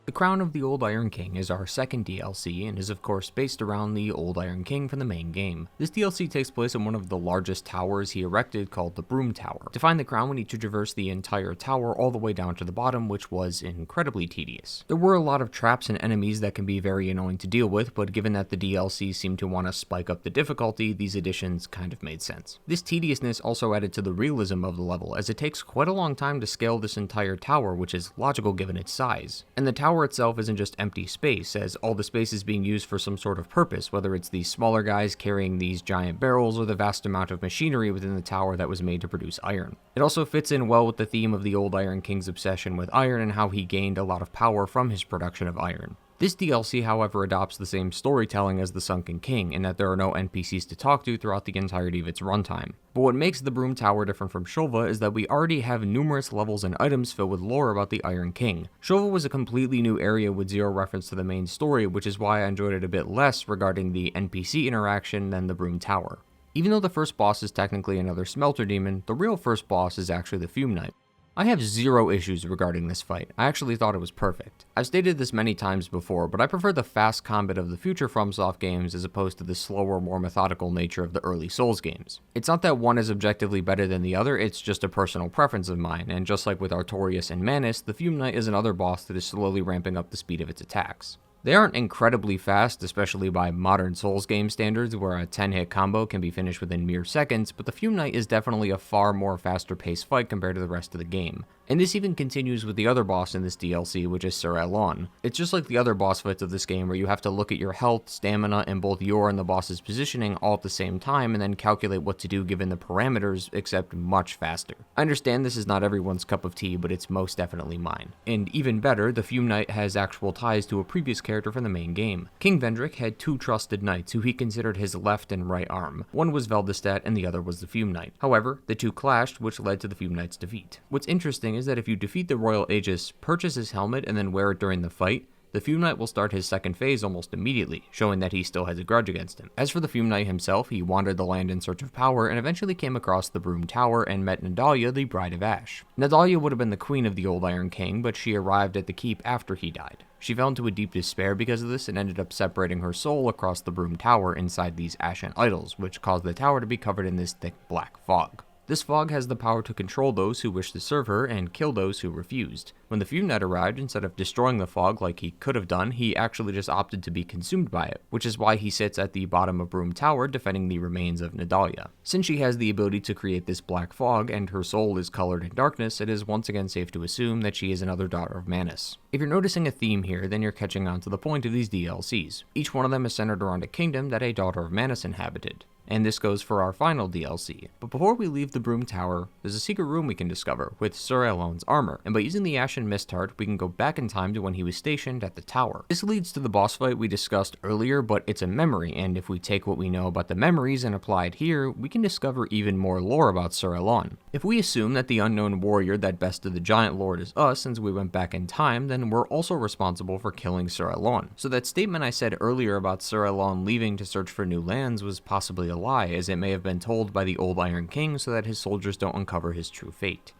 The Crown of the Old Iron King is our second DLC and is of course based around the Old Iron King from the main game. This DLC takes place in one of the largest towers he erected called the Broom Tower. To find the crown we need to traverse the entire tower all the way down to the bottom, which was incredibly tedious. There were a lot of traps and enemies that can be very annoying to deal with, but given that the DLC seemed to want to spike up the difficulty, these additions kind of made sense. This tediousness also added to the realism of the level, as it takes quite a long time to scale this entire tower, which is logical given its size. And the tower itself isn't just empty space, as all the space is being used for some sort of purpose, whether it's these smaller guys carrying these giant barrels or the vast amount of machinery within the tower that was made to produce iron. It also fits in well with the theme of the Old Iron King's obsession with iron and how he gained a lot of power from his production of iron. This DLC, however, adopts the same storytelling as the Sunken King, in that there are no NPCs to talk to throughout the entirety of its runtime. But what makes the Broom Tower different from Shulva is that we already have numerous levels and items filled with lore about the Iron King. Shulva was a completely new area with zero reference to the main story, which is why I enjoyed it a bit less regarding the NPC interaction than the Broom Tower. Even though the first boss is technically another smelter demon, the real first boss is actually the Fume Knight. I have zero issues regarding this fight. I actually thought it was perfect. I've stated this many times before, but I prefer the fast combat of the future FromSoft games as opposed to the slower, more methodical nature of the early Souls games. It's not that one is objectively better than the other, it's just a personal preference of mine, and just like with Artorias and Manus, the Fume Knight is another boss that is slowly ramping up the speed of its attacks. They aren't incredibly fast, especially by modern Souls game standards where a 10-hit combo can be finished within mere seconds, but the Fume Knight is definitely a far more faster paced fight compared to the rest of the game. And this even continues with the other boss in this DLC, which is Sir Alonne. It's just like the other boss fights of this game where you have to look at your health, stamina, and both your and the boss's positioning all at the same time and then calculate what to do given the parameters, except much faster. I understand this is not everyone's cup of tea, but it's most definitely mine. And even better, the Fume Knight has actual ties to a previous character from the main game. King Vendrick had two trusted knights who he considered his left and right arm. One was Veldestat and the other was the Fume Knight. However, the two clashed, which led to the Fume Knight's defeat. What's interesting is that if you defeat the Royal Aegis, purchase his helmet, and then wear it during the fight, the Fume Knight will start his second phase almost immediately, showing that he still has a grudge against him. As for the Fume Knight himself, he wandered the land in search of power and eventually came across the Broom Tower and met Nadalia, the Bride of Ash. Nadalia would have been the queen of the Old Iron King, but she arrived at the keep after he died. She fell into a deep despair because of this and ended up separating her soul across the Broom Tower inside these ashen idols, which caused the tower to be covered in this thick black fog. This fog has the power to control those who wish to serve her and kill those who refused. When the Fume Knight arrived, instead of destroying the fog like he could have done, he actually just opted to be consumed by it, which is why he sits at the bottom of Broom Tower defending the remains of Nadalia. Since she has the ability to create this black fog and her soul is colored in darkness, it is once again safe to assume that she is another daughter of Manus. If you're noticing a theme here, then you're catching on to the point of these DLCs. Each one of them is centered around a kingdom that a daughter of Manus inhabited. And this goes for our final DLC. But before we leave the Broom Tower, there's a secret room we can discover with Sir Alonne's armor, and by using the Ashen Mist Heart, we can go back in time to when he was stationed at the tower. This leads to the boss fight we discussed earlier, but it's a memory, and if we take what we know about the memories and apply it here, we can discover even more lore about Sir Alonne. If we assume that the unknown warrior that bested the Giant Lord is us since we went back in time, then we're also responsible for killing Sir Alonne. So that statement I said earlier about Sir Alonne leaving to search for new lands was possibly a lie, as it may have been told by the Old Iron King so that his soldiers don't uncover his true fate.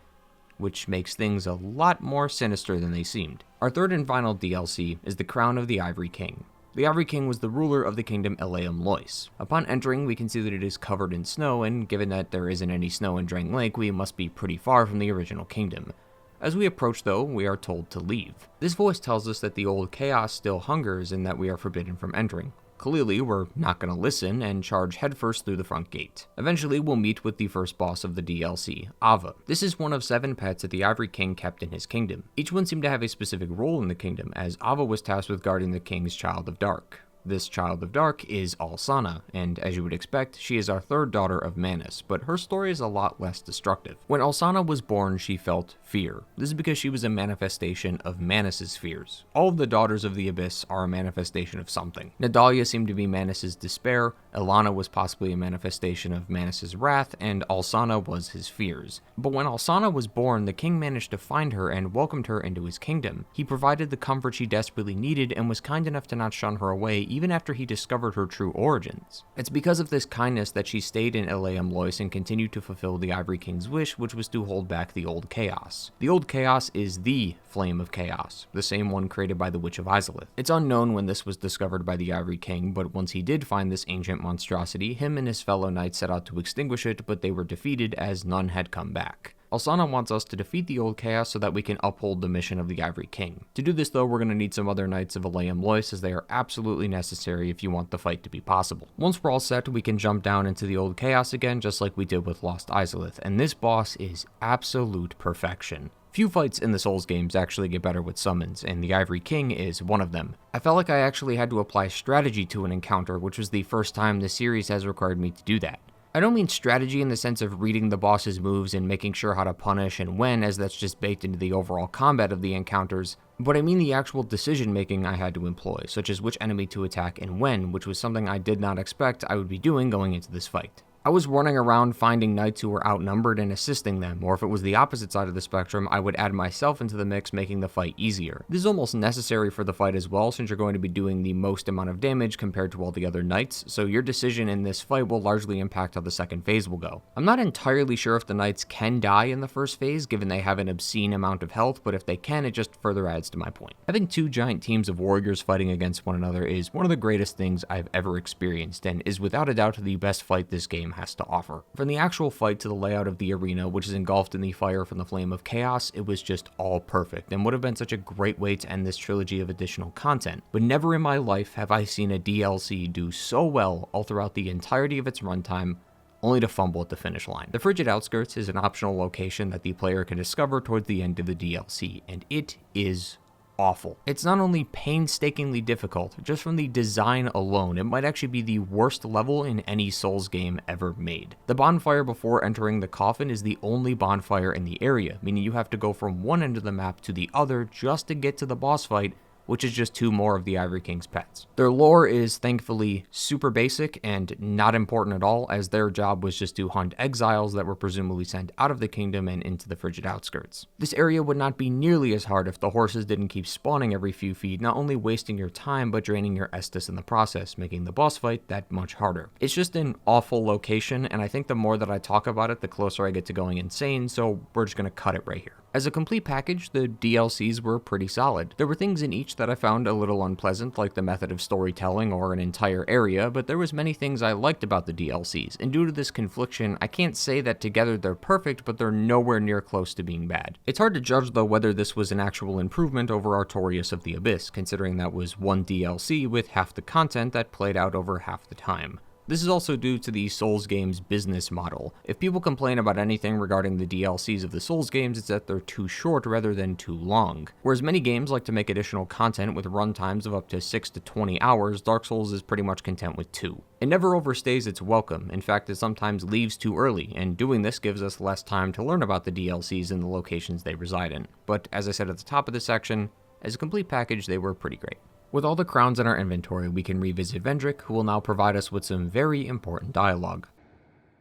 which makes things a lot more sinister than they seemed. Our third and final DLC is the Crown of the Ivory King. The Ivory King was the ruler of the kingdom Eleum Lois. Upon entering, we can see that it is covered in snow, and given that there isn't any snow in Drangleic, we must be pretty far from the original kingdom. As we approach, though, we are told to leave. This voice tells us that the old chaos still hungers and that we are forbidden from entering. Clearly, we're not going to listen and charge headfirst through the front gate. Eventually, we'll meet with the first boss of the DLC, Ava. This is one of 7 pets that the Ivory King kept in his kingdom. Each one seemed to have a specific role in the kingdom, as Ava was tasked with guarding the king's Child of Dark. This Child of Dark is Alsana, and as you would expect, she is our third daughter of Manus, but her story is a lot less destructive. When Alsana was born, she felt fear. This is because she was a manifestation of Manus's fears. All of the Daughters of the Abyss are a manifestation of something. Nadalia seemed to be Manus's despair, Ilana was possibly a manifestation of Manus's wrath, and Alsana was his fears. But when Alsana was born, the king managed to find her and welcomed her into his kingdom. He provided the comfort she desperately needed and was kind enough to not shun her away even after he discovered her true origins. It's because of this kindness that she stayed in Eleum Lois and continued to fulfill the Ivory King's wish, which was to hold back the Old Chaos. The Old Chaos is the Flame of Chaos, the same one created by the Witch of Izalith. It's unknown when this was discovered by the Ivory King, but once he did find this ancient monstrosity, him and his fellow knights set out to extinguish it, but they were defeated as none had come back. Alsana wants us to defeat the Old Chaos so that we can uphold the mission of the Ivory King. To do this though, we're going to need some other Knights of Eleum Lois, as they are absolutely necessary if you want the fight to be possible. Once we're all set, we can jump down into the Old Chaos again, just like we did with Lost Izalith, and this boss is absolute perfection. Few fights in the Souls games actually get better with summons, and the Ivory King is one of them. I felt like I actually had to apply strategy to an encounter, which was the first time the series has required me to do that. I don't mean strategy in the sense of reading the boss's moves and making sure how to punish and when, as that's just baked into the overall combat of the encounters, but I mean the actual decision making I had to employ, such as which enemy to attack and when, which was something I did not expect I would be doing going into this fight. I was running around finding knights who were outnumbered and assisting them, or if it was the opposite side of the spectrum, I would add myself into the mix, making the fight easier. This is almost necessary for the fight as well, since you're going to be doing the most amount of damage compared to all the other knights, so your decision in this fight will largely impact how the second phase will go. I'm not entirely sure if the knights can die in the first phase, given they have an obscene amount of health, but if they can, it just further adds to my point. Having 2 giant teams of warriors fighting against one another is one of the greatest things I've ever experienced, and is without a doubt the best fight this game has to offer. From the actual fight to the layout of the arena, which is engulfed in the fire from the Flame of Chaos, it was just all perfect, and would have been such a great way to end this trilogy of additional content. But never in my life have I seen a DLC do so well all throughout the entirety of its runtime, only to fumble at the finish line. The Frigid Outskirts is an optional location that the player can discover towards the end of the DLC, and it is awful. It's not only painstakingly difficult, just from the design alone, it might actually be the worst level in any Souls game ever made. The bonfire before entering the coffin is the only bonfire in the area, meaning you have to go from one end of the map to the other just to get to the boss fight, which is just 2 more of the Ivory King's pets. Their lore is thankfully super basic and not important at all, as their job was just to hunt exiles that were presumably sent out of the kingdom and into the Frigid Outskirts. This area would not be nearly as hard if the horses didn't keep spawning every few feet, not only wasting your time but draining your Estus in the process, making the boss fight that much harder. It's just an awful location, and I think the more that I talk about it, the closer I get to going insane, so we're just gonna cut it right here. As a complete package, the DLCs were pretty solid. There were things in each that I found a little unpleasant, like the method of storytelling or an entire area, but there was many things I liked about the DLCs, and due to this confliction, I can't say that together they're perfect, but they're nowhere near close to being bad. It's hard to judge though whether this was an actual improvement over Artorias of the Abyss, considering that was one DLC with half the content that played out over half the time. This is also due to the Souls games business model. If people complain about anything regarding the DLCs of the Souls games, it's that they're too short rather than too long. Whereas many games like to make additional content with runtimes of up to 6 to 20 hours, Dark Souls is pretty much content with 2. It never overstays its welcome. In fact, it sometimes leaves too early, and doing this gives us less time to learn about the DLCs and the locations they reside in. But as I said at the top of this section, as a complete package, they were pretty great. With all the crowns in our inventory, we can revisit Vendrick, who will now provide us with some very important dialogue.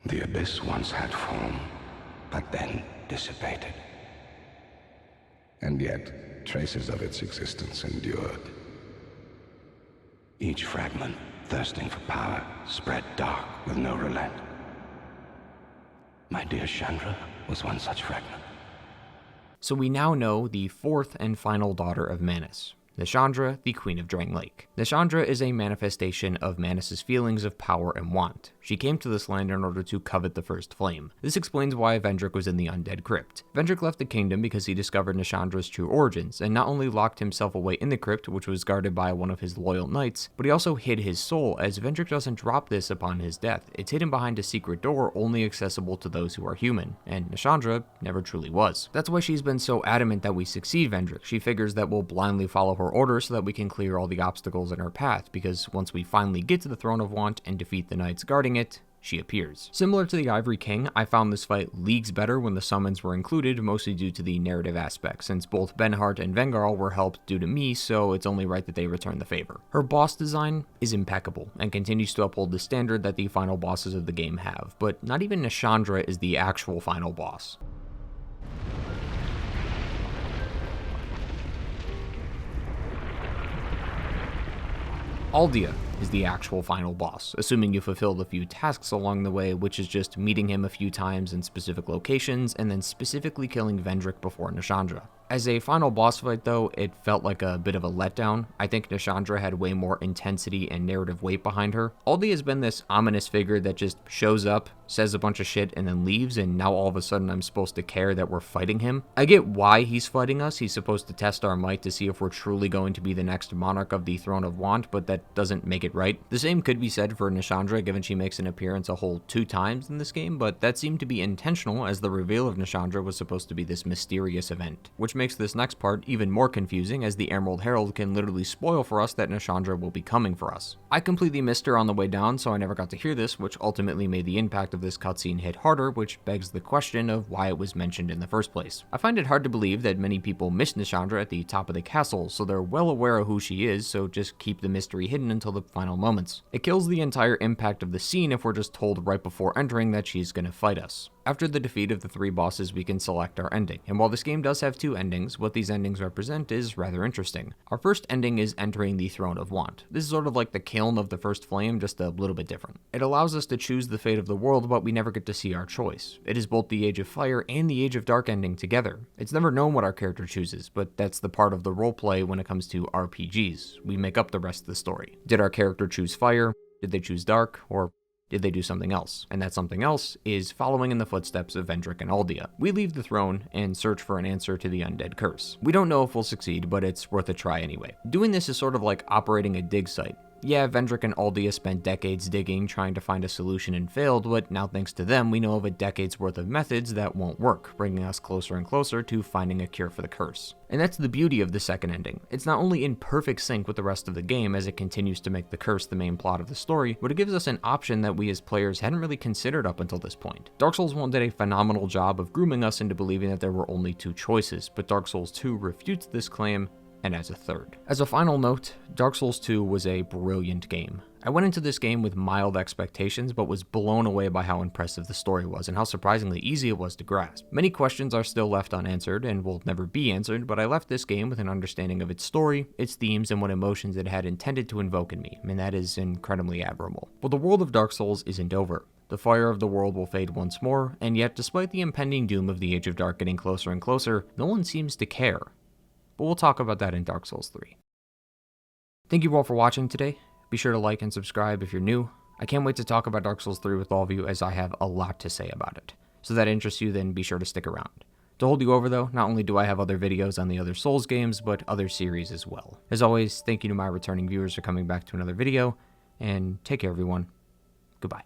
The abyss once had form, but then dissipated. And yet, traces of its existence endured. Each fragment, thirsting for power, spread dark with no relent. My dear Nashandra was one such fragment. So we now know the fourth and final daughter of Manus, Nashandra, the Queen of Drangleic. Nashandra is a manifestation of Manus' feelings of power and want. She came to this land in order to covet the first flame. This explains why Vendrick was in the undead crypt. Vendrick left the kingdom because he discovered Nashandra's true origins, and not only locked himself away in the crypt, which was guarded by one of his loyal knights, but he also hid his soul, as Vendrick doesn't drop this upon his death. It's hidden behind a secret door only accessible to those who are human, and Nashandra never truly was. That's why she's been so adamant that we succeed Vendrick. She figures that we'll blindly follow her orders so that we can clear all the obstacles in our path, because once we finally get to the Throne of Want and defeat the knights guarding it, she appears. Similar to the Ivory King, I found this fight leagues better when the summons were included, mostly due to the narrative aspect, since both Benhart and Vengarl were helped due to me, so it's only right that they return the favor. Her boss design is impeccable, and continues to uphold the standard that the final bosses of the game have, but not even Nashandra is the actual final boss. Aldia is the actual final boss, assuming you fulfilled a few tasks along the way, which is just meeting him a few times in specific locations and then specifically killing Vendrick before Nashandra. As a final boss fight though, it felt like a bit of a letdown. I think Nashandra had way more intensity and narrative weight behind her. Aldia has been this ominous figure that just shows up, says a bunch of shit, and then leaves, and now all of a sudden I'm supposed to care that we're fighting him. I get why he's fighting us. He's supposed to test our might to see if we're truly going to be the next monarch of the Throne of Want, but that doesn't make it right. The same could be said for Nashandra, given she makes an appearance a whole 2 times in this game, but that seemed to be intentional, as the reveal of Nashandra was supposed to be this mysterious event, which makes this next part even more confusing, as the Emerald Herald can literally spoil for us that Nashandra will be coming for us. I completely missed her on the way down, so I never got to hear this, which ultimately made the impact of this cutscene hit harder, which begs the question of why it was mentioned in the first place. I find it hard to believe that many people miss Nashandra at the top of the castle, so they're well aware of who she is, so just keep the mystery hidden until the final moments. It kills the entire impact of the scene if we're just told right before entering that she's gonna fight us. After the defeat of the 3 bosses, we can select our ending, and while this game does have 2 endings, what these endings represent is rather interesting. Our first ending is entering the Throne of Want. This is sort of like the kiln of the first flame, just a little bit different. It allows us to choose the fate of the world, but we never get to see our choice. It is both the Age of Fire and the Age of Dark ending together. It's never known what our character chooses, but that's the part of the roleplay when it comes to RPGs. We make up the rest of the story. Did our character choose fire? Did they choose dark? Or did they do something else? And that something else is following in the footsteps of Vendrick and Aldia. We leave the throne and search for an answer to the undead curse. We don't know if we'll succeed, but it's worth a try anyway. Doing this is sort of like operating a dig site. Yeah, Vendrick and Aldia spent decades digging, trying to find a solution and failed, but now thanks to them, we know of a decade's worth of methods that won't work, bringing us closer and closer to finding a cure for the curse. And that's the beauty of the second ending. It's not only in perfect sync with the rest of the game as it continues to make the curse the main plot of the story, but it gives us an option that we as players hadn't really considered up until this point. Dark Souls 1 did a phenomenal job of grooming us into believing that there were only 2 choices, but Dark Souls 2 refutes this claim and adds a third. As a final note, Dark Souls 2 was a brilliant game. I went into this game with mild expectations, but was blown away by how impressive the story was and how surprisingly easy it was to grasp. Many questions are still left unanswered and will never be answered, but I left this game with an understanding of its story, its themes, and what emotions it had intended to invoke in me, and that is incredibly admirable. But the world of Dark Souls isn't over. The fire of the world will fade once more, and yet despite the impending doom of the Age of Dark getting closer and closer, no one seems to care. But we'll talk about that in Dark Souls 3. Thank you all for watching today. Be sure to like and subscribe if you're new. I can't wait to talk about Dark Souls 3 with all of you, as I have a lot to say about it. So if that interests you, then be sure to stick around. To hold you over though, not only do I have other videos on the other Souls games, but other series as well. As always, thank you to my returning viewers for coming back to another video, and take care everyone. Goodbye.